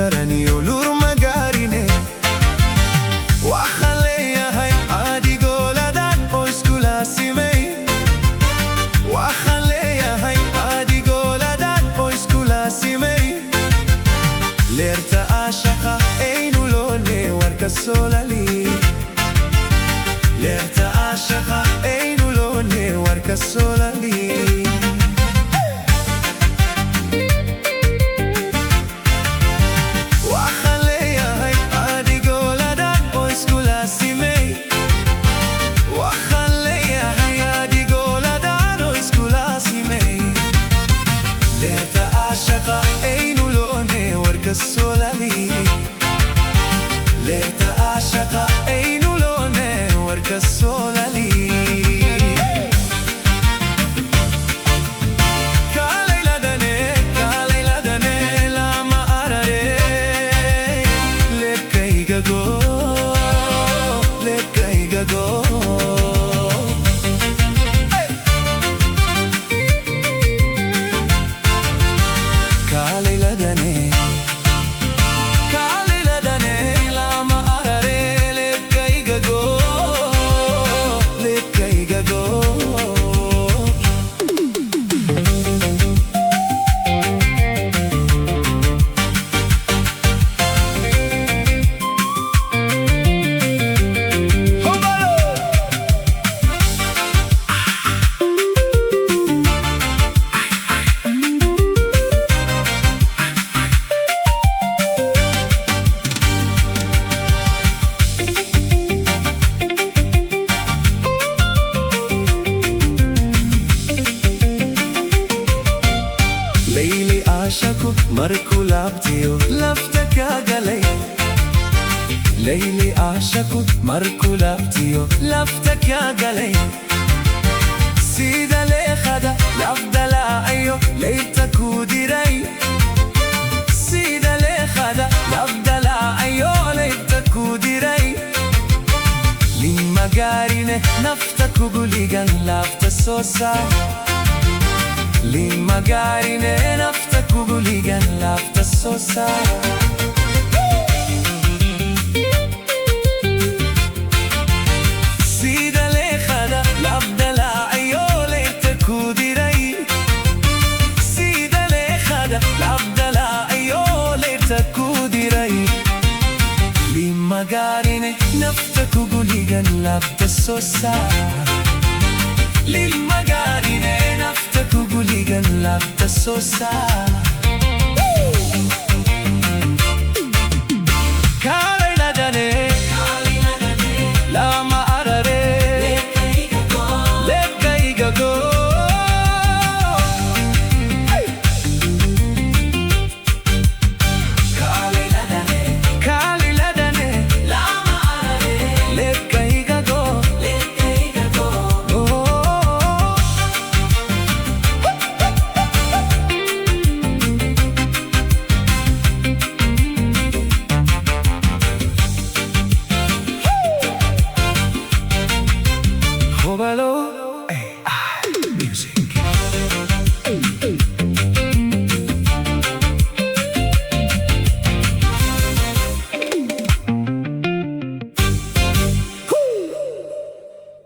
darani olur magarine وخليها هاي عادي قولدان ويسكولا سيمي وخليها هاي عادي قولدان ويسكولا سيمي ليرتا عاشقا اينو لوني وركا سولالي ليرتا عاشقا اينو لوني وركا سولالي السولالي ليت عاشقة اينو لوني ورك السولالي كاليلا داني لما أراري لكي غاغو كاليلا داني ليلي عاشقو مركو لابتيو لفتك قلي ليلي عاشقو مركو لابتيو لفتك قلي سيدا لي خدا لفضل ايو ليتكو ديري سيدا لي خدا لفضل ايو ليتكو ديري لما قارينه نفتكو قوليغان لفت سوسا لما قارينه نفتكو قوليغان لفت سوسا سيدا لي خدا لفضل ايو ليتكو ديري سيدا لي خدا لفضل ايو ليتكو ديري لما قارينه نفتكو قوليغان لفت سوسا لما قارينه نفتكو قوليغان لفت سوسا